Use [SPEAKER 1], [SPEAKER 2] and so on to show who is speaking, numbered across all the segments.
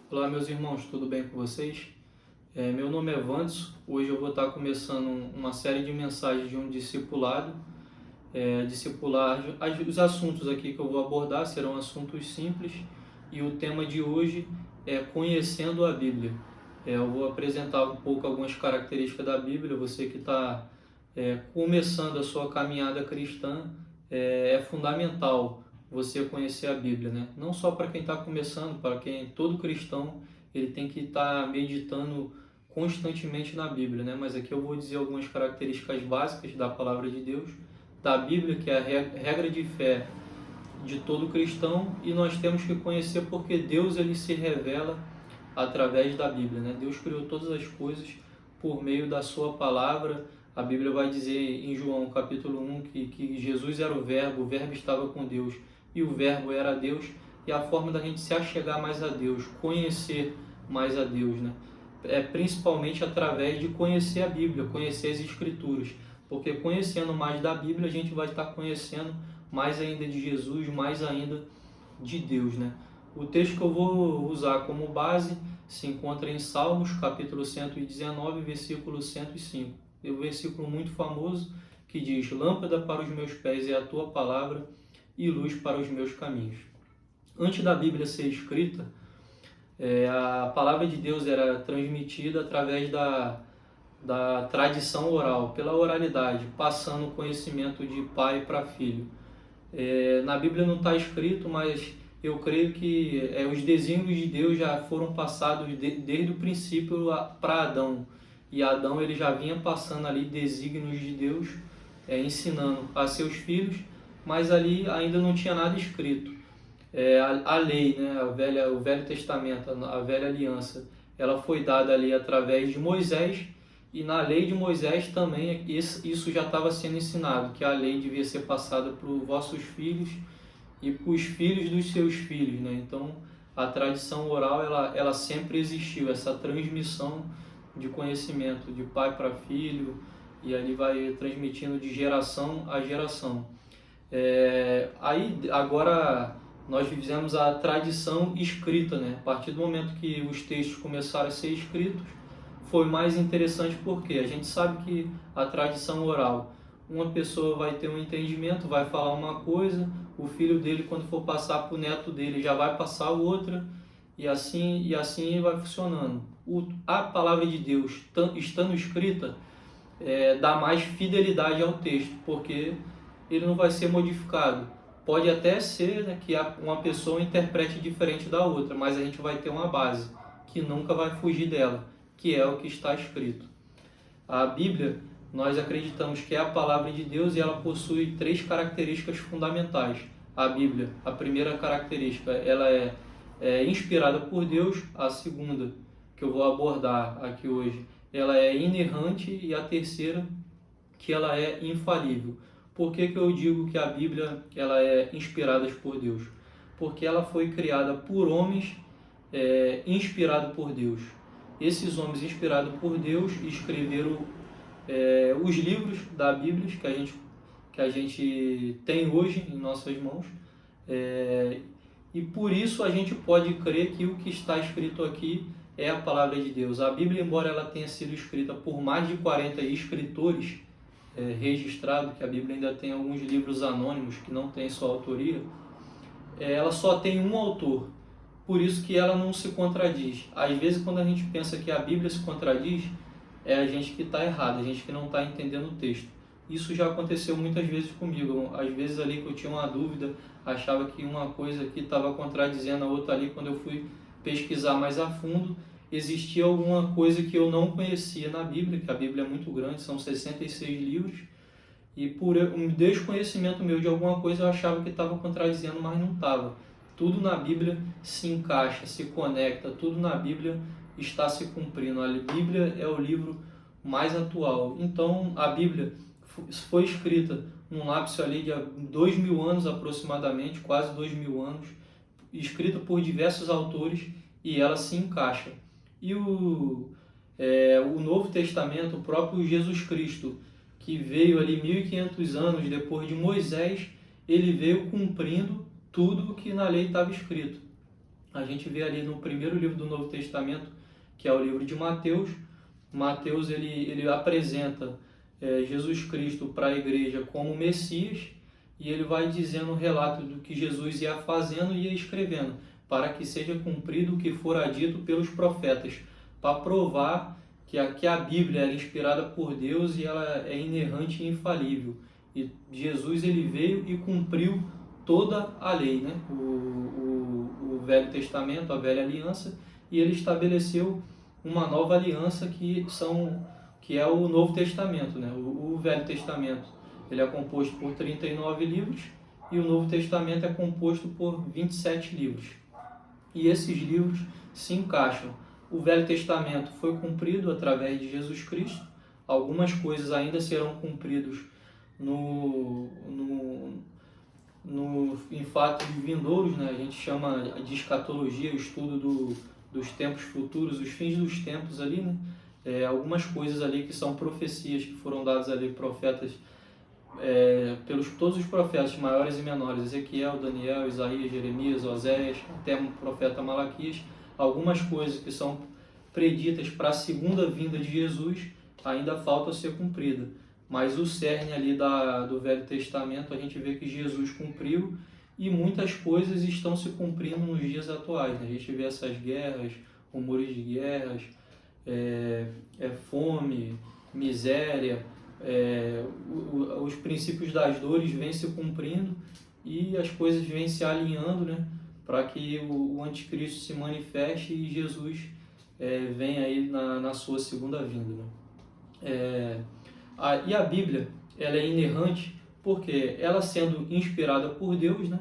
[SPEAKER 1] Olá, meus irmãos, tudo bem com vocês? Meu nome é Vandes. Hoje eu vou estar começando uma série de mensagens de um discipulado. Os assuntos aqui que eu vou abordar serão assuntos simples e o tema de hoje é Conhecendo a Bíblia. Eu vou apresentar um pouco algumas características da Bíblia. Você que está começando a sua caminhada cristã, é fundamental você conhecer a Bíblia, né? Não só para quem está começando, para quem todo cristão ele tem que estar meditando constantemente na Bíblia, né? Mas aqui eu vou dizer algumas características básicas da palavra de Deus, da Bíblia, que é a regra de fé de todo cristão, e nós temos que conhecer porque Deus ele se revela através da Bíblia, né? Deus criou todas as coisas por meio da sua palavra. A Bíblia vai dizer em João capítulo 1 que Jesus era o Verbo estava com Deus e o Verbo era Deus, e a forma da gente se achegar mais a Deus, conhecer mais a Deus, né? É principalmente através de conhecer a Bíblia, conhecer as Escrituras, porque conhecendo mais da Bíblia a gente vai estar conhecendo mais ainda de Jesus, mais ainda de Deus, né? O texto que eu vou usar como base se encontra em Salmos, capítulo 119, versículo 105. É um versículo muito famoso que diz: Lâmpada para os meus pés é a tua palavra e luz para os meus caminhos. Antes da Bíblia ser escrita, a palavra de Deus era transmitida através da tradição oral, pela oralidade, passando o conhecimento de pai para filho. Na Bíblia não está escrito, mas eu creio que os desígnios de Deus já foram passados desde o princípio para Adão. E Adão ele já vinha passando ali desígnios de Deus, ensinando a seus filhos, mas ali ainda não tinha nada escrito. A lei, né, o Velho Testamento, a Velha Aliança, ela foi dada ali através de Moisés, e na lei de Moisés também isso já estava sendo ensinado, que a lei devia ser passada para os vossos filhos e para os filhos dos seus filhos, né? Então, a tradição oral, ela sempre existiu, essa transmissão de conhecimento de pai para filho, e ali vai transmitindo de geração a geração. Agora nós fizemos a tradição escrita, né? A partir do momento que os textos começaram a ser escritos, foi mais interessante porque a gente sabe que a tradição oral, uma pessoa vai ter um entendimento, vai falar uma coisa, o filho dele, quando for passar para o neto dele, já vai passar outra, e assim vai funcionando. A palavra de Deus, estando escrita, dá mais fidelidade ao texto, porque ele não vai ser modificado. Pode até ser, né, que uma pessoa interprete diferente da outra, mas a gente vai ter uma base que nunca vai fugir dela, que é o que está escrito. A Bíblia, nós acreditamos que é a palavra de Deus, e ela possui três características fundamentais. A Bíblia, a primeira característica, ela é inspirada por Deus. A segunda, que eu vou abordar aqui hoje, ela é inerrante, e a terceira, que ela é infalível. Por que eu digo que a Bíblia ela é inspirada por Deus? Porque ela foi criada por homens inspirado por Deus. Esses homens inspirados por Deus escreveram os livros da Bíblia que a gente tem hoje em nossas mãos. E por isso a gente pode crer que o que está escrito aqui é a palavra de Deus. A Bíblia, embora ela tenha sido escrita por mais de 40 escritores, registrado, que a Bíblia ainda tem alguns livros anônimos que não têm sua autoria, ela só tem um autor, por isso que ela não se contradiz. Às vezes, quando a gente pensa que a Bíblia se contradiz, é a gente que está errado, a gente que não está entendendo o texto. Isso já aconteceu muitas vezes comigo. Às vezes ali que eu tinha uma dúvida, achava que uma coisa aqui estava contradizendo a outra ali. Quando eu fui pesquisar mais a fundo, existia alguma coisa que eu não conhecia na Bíblia, que a Bíblia é muito grande, são 66 livros, e por um desconhecimento meu de alguma coisa eu achava que estava contradizendo, mas não estava. Tudo na Bíblia se encaixa, se conecta, tudo na Bíblia está se cumprindo. A Bíblia é o livro mais atual. Então, a Bíblia foi escrita num lapso ali de 2000 anos aproximadamente, quase 2000 anos, escrita por diversos autores, e ela se encaixa. E o Novo Testamento, o próprio Jesus Cristo, que veio ali 1500 anos depois de Moisés, ele veio cumprindo tudo o que na lei estava escrito. a gente vê ali no primeiro livro do Novo Testamento, que é o livro de Mateus. Mateus ele apresenta Jesus Cristo para a igreja como Messias, e ele vai dizendo um relato do que Jesus ia fazendo e ia escrevendo, para que seja cumprido o que fora dito pelos profetas, para provar que a Bíblia é inspirada por Deus e ela é inerrante e infalível. E Jesus ele veio e cumpriu toda a lei, né? O Velho Testamento, a Velha Aliança, e ele estabeleceu uma nova aliança que é o Novo Testamento, né? O Velho Testamento ele é composto por 39 livros e o Novo Testamento é composto por 27 livros. E esses livros se encaixam. O Velho Testamento foi cumprido através de Jesus Cristo. Algumas coisas ainda serão cumpridas em fatos vindouros, né? A gente chama de escatologia, o estudo dos tempos futuros, os fins dos tempos ali, né? Algumas coisas ali que são profecias que foram dadas ali profetas, pelos todos os profetas maiores e menores, Ezequiel, Daniel, Isaías, Jeremias, Oséias, até o profeta Malaquias. Algumas coisas que são preditas para a segunda vinda de Jesus ainda faltam ser cumprida, mas o cerne ali do Velho Testamento a gente vê que Jesus cumpriu, e muitas coisas estão se cumprindo nos dias atuais, né? A gente vê essas guerras, rumores de guerras, fome, miséria, os princípios das dores vêm se cumprindo e as coisas vêm se alinhando, né? Para que o anticristo se manifeste e Jesus venha aí na sua segunda vinda, né? E a Bíblia ela é inerrante porque ela, sendo inspirada por Deus, né?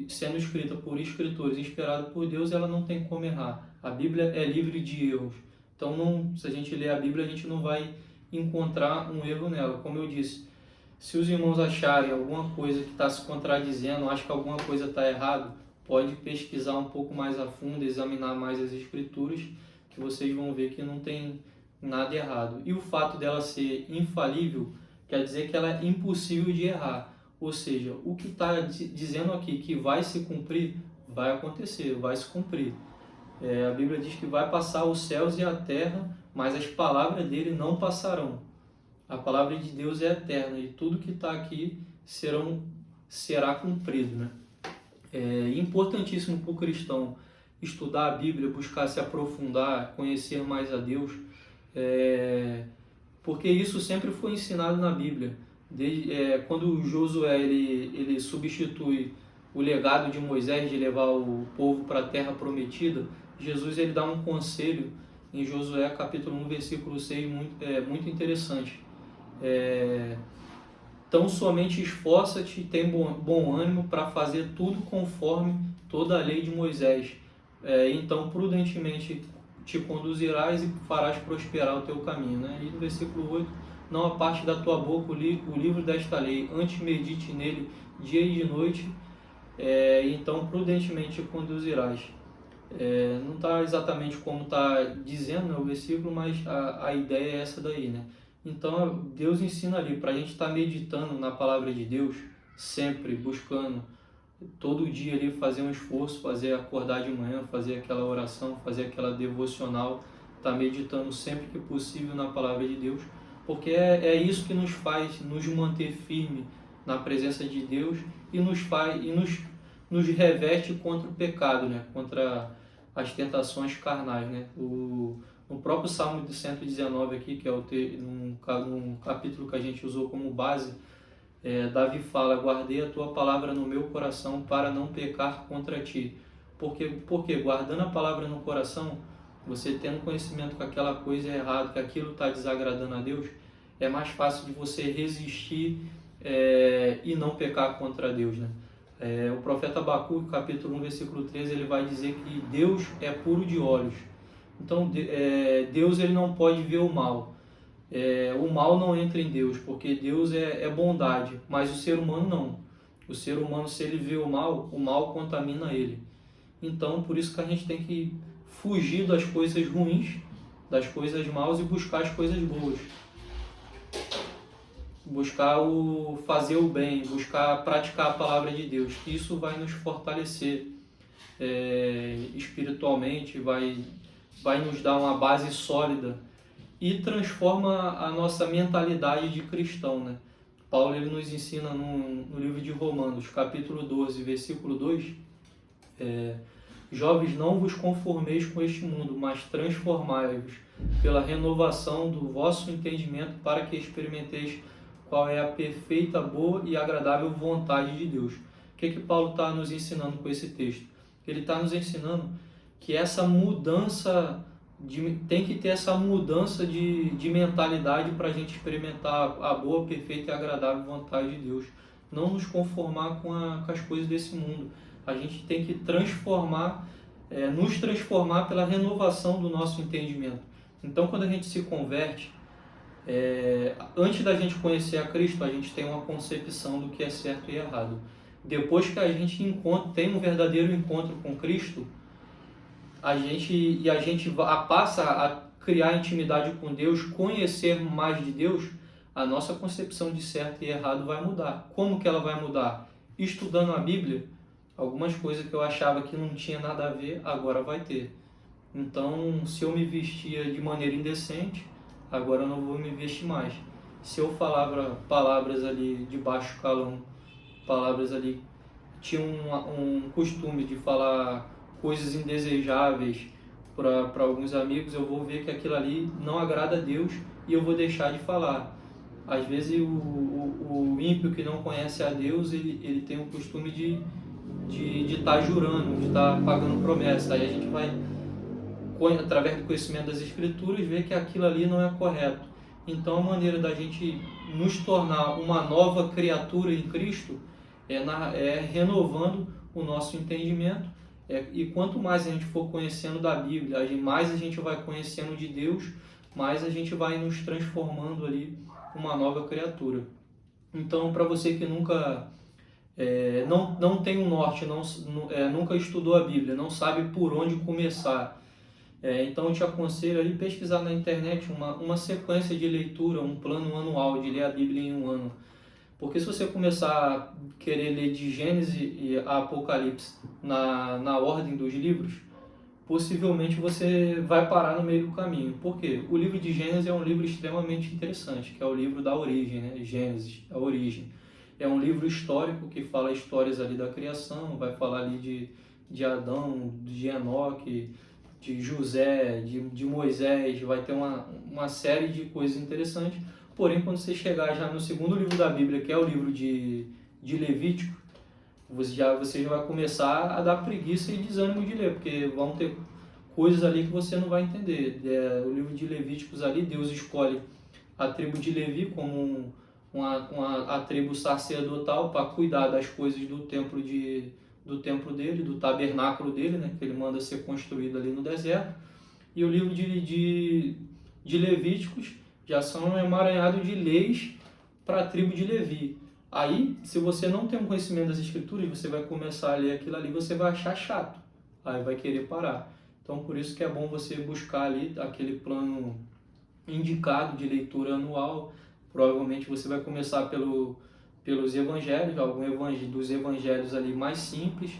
[SPEAKER 1] Sendo escrita por escritores inspirada por Deus, ela não tem como errar. A Bíblia é livre de erros. Então, se a gente ler a Bíblia, a gente não vai encontrar um erro nela. Como eu disse, se os irmãos acharem alguma coisa que está se contradizendo, acham que alguma coisa está errada, pode pesquisar um pouco mais a fundo, examinar mais as escrituras, que vocês vão ver que não tem nada errado. E o fato dela ser infalível quer dizer que ela é impossível de errar. Ou seja, o que está dizendo aqui que vai se cumprir, vai acontecer, vai se cumprir. A Bíblia diz que vai passar os céus e a terra, mas as palavras dele não passarão. A palavra de Deus é eterna e tudo que está aqui será cumprido, né? É importantíssimo para o cristão estudar a Bíblia, buscar se aprofundar, conhecer mais a Deus, porque isso sempre foi ensinado na Bíblia. Quando Josué ele substitui o legado de Moisés de levar o povo para a terra prometida, Jesus ele dá um conselho em Josué capítulo 1, versículo 6, muito interessante. Tão somente esforça-te e tem bom ânimo para fazer tudo conforme toda a lei de Moisés. Então prudentemente te conduzirás e farás prosperar o teu caminho, né? E no versículo 8, não aparte da tua boca o livro desta lei, antes medite nele dia e de noite, então prudentemente te conduzirás. Não está exatamente como está dizendo, né, o versículo, mas a ideia é essa daí, né? Então Deus ensina ali para a gente estar meditando na palavra de Deus, sempre buscando, todo dia ali fazer um esforço, acordar de manhã, fazer aquela oração, fazer aquela devocional, estar meditando sempre que possível na palavra de Deus, porque é isso que nos faz nos manter firme na presença de Deus e nos reveste contra o pecado, né? Contra as tentações carnais, né? No próprio Salmo 119 aqui, que é um capítulo que a gente usou como base, Davi fala: guardei a tua palavra no meu coração para não pecar contra ti. Porque guardando a palavra no coração, você tendo conhecimento que aquela coisa é errada, que aquilo está desagradando a Deus, é mais fácil de você resistir e não pecar contra Deus, né? O profeta Abacuque, capítulo 1, versículo 13, ele vai dizer que Deus é puro de olhos. Então, Deus ele não pode ver o mal. O mal não entra em Deus, porque Deus é bondade, mas o ser humano não. O ser humano, se ele vê o mal contamina ele. Então, por isso que a gente tem que fugir das coisas ruins, das coisas maus, e buscar as coisas boas. Buscar fazer o bem, buscar praticar a palavra de Deus. Isso vai nos fortalecer. espiritualmente, vai nos dar uma base sólida e transforma a nossa mentalidade de cristão, né? Paulo ele nos ensina no livro de Romanos, capítulo 12, versículo 2, jovens, não vos conformeis com este mundo, mas transformai-vos pela renovação do vosso entendimento, para que experimenteis qual é a perfeita, boa e agradável vontade de Deus. O que Paulo está nos ensinando com esse texto? Ele está nos ensinando que essa mudança, tem que ter essa mudança de mentalidade para a gente experimentar a boa, perfeita e agradável vontade de Deus. Não nos conformar com as coisas desse mundo. A gente tem que nos transformar pela renovação do nosso entendimento. Então, quando a gente se converte, antes da gente conhecer a Cristo, a gente tem uma concepção do que é certo e errado. Depois que a gente tem um verdadeiro encontro com Cristo, a gente passa a criar intimidade com Deus, conhecer mais de Deus, a nossa concepção de certo e errado vai mudar. Como que ela vai mudar? Estudando a Bíblia, algumas coisas que eu achava que não tinha nada a ver, agora vai ter. Então, se eu me vestia de maneira indecente, agora eu não vou me vestir mais. Se eu falava palavras ali de baixo calão, palavras ali, tinha um costume de falar coisas indesejáveis para alguns amigos, eu vou ver que aquilo ali não agrada a Deus e eu vou deixar de falar. Às vezes o ímpio que não conhece a Deus, ele tem o costume de estar jurando, de estar pagando promessa. Aí a gente vai, através do conhecimento das Escrituras, ver que aquilo ali não é correto. Então a maneira da gente nos tornar uma nova criatura em Cristo é renovando o nosso entendimento. E quanto mais a gente for conhecendo da Bíblia, mais a gente vai conhecendo de Deus, mais a gente vai nos transformando ali uma nova criatura. Então, para você que nunca não tem um norte, nunca estudou a Bíblia, não sabe por onde começar, então eu te aconselho aí pesquisar na internet uma sequência de leitura, um plano anual de ler a Bíblia em um ano. Porque se você começar a querer ler de Gênesis e Apocalipse na ordem dos livros, possivelmente você vai parar no meio do caminho. Por quê? O livro de Gênesis é um livro extremamente interessante, que é o livro da origem, né? Gênesis, a origem. É um livro histórico que fala histórias ali da criação, vai falar ali de Adão, de Enoque, de José, de Moisés, vai ter uma série de coisas interessantes. Porém, quando você chegar já no segundo livro da Bíblia, que é o livro de Levítico, você já vai começar a dar preguiça e desânimo de ler, porque vão ter coisas ali que você não vai entender. O livro de Levíticos ali, Deus escolhe a tribo de Levi como a tribo sacerdotal para cuidar das coisas do templo dele, do tabernáculo dele, né, que ele manda ser construído ali no deserto. E o livro de Levíticos já são um emaranhado de leis para a tribo de Levi. Aí, se você não tem um conhecimento das Escrituras, você vai começar a ler aquilo ali, você vai achar chato, aí vai querer parar. Então, por isso que é bom você buscar ali aquele plano indicado de leitura anual. Provavelmente você vai começar pelos evangelhos, dos evangelhos ali mais simples,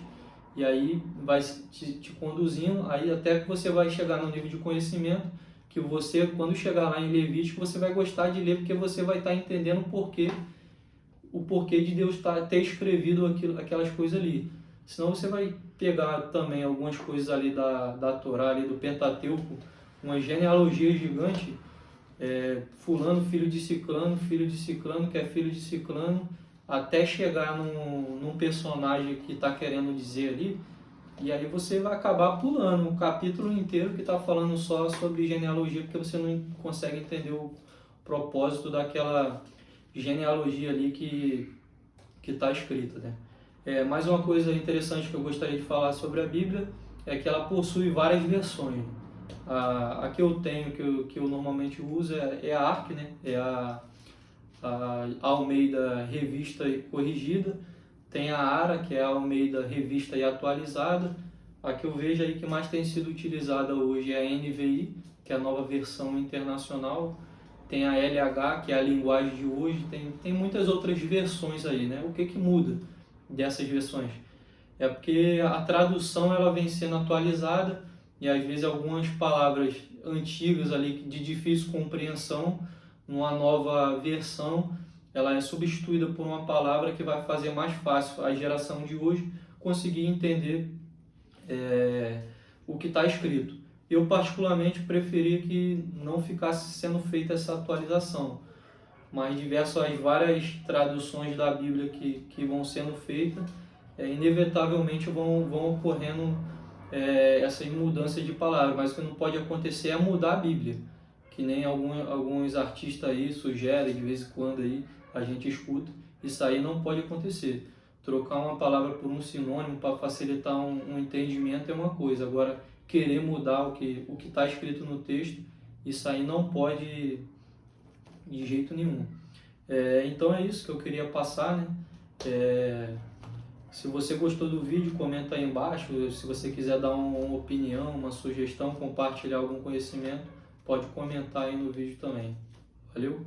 [SPEAKER 1] e aí vai te conduzindo, aí até que você vai chegar no nível de conhecimento, que você, quando chegar lá em Levítico, você vai gostar de ler, porque você vai estar entendendo o porquê de Deus ter escrevido aquelas coisas ali. Senão você vai pegar também algumas coisas ali da Torá, ali do Pentateuco, uma genealogia gigante, fulano, filho de ciclano, que é filho de ciclano, até chegar num personagem que está querendo dizer ali, e aí você vai acabar pulando um capítulo inteiro que está falando só sobre genealogia, porque você não consegue entender o propósito daquela genealogia ali que está escrita, né? Mais uma coisa interessante que eu gostaria de falar sobre a Bíblia é que ela possui várias versões. A que eu tenho, que eu normalmente uso é a ARC, né? É a Almeida Revista e Corrigida. Tem a ARA, que é a Almeida Revista e Atualizada. A que eu vejo aí que mais tem sido utilizada hoje é a NVI, que é a Nova Versão Internacional. Tem a LH, que é a linguagem de hoje. Tem muitas outras versões aí, né? O que muda dessas versões? É porque a tradução ela vem sendo atualizada e às vezes algumas palavras antigas ali de difícil compreensão, numa nova versão, ela é substituída por uma palavra que vai fazer mais fácil a geração de hoje conseguir entender o que está escrito. Eu particularmente preferia que não ficasse sendo feita essa atualização, mas várias traduções da Bíblia que vão sendo feitas, inevitavelmente vão ocorrendo essas mudanças de palavras, mas o que não pode acontecer é mudar a Bíblia, que nem alguns artistas aí sugerem, de vez em quando aí a gente escuta. Isso aí não pode acontecer. Trocar uma palavra por um sinônimo para facilitar um entendimento é uma coisa, agora querer mudar o que está escrito no texto, isso aí não pode de jeito nenhum. Então é isso que eu queria passar, né? Se você gostou do vídeo, comenta aí embaixo. Se você quiser dar uma opinião, uma sugestão, compartilhar algum conhecimento, pode comentar aí no vídeo também. Valeu?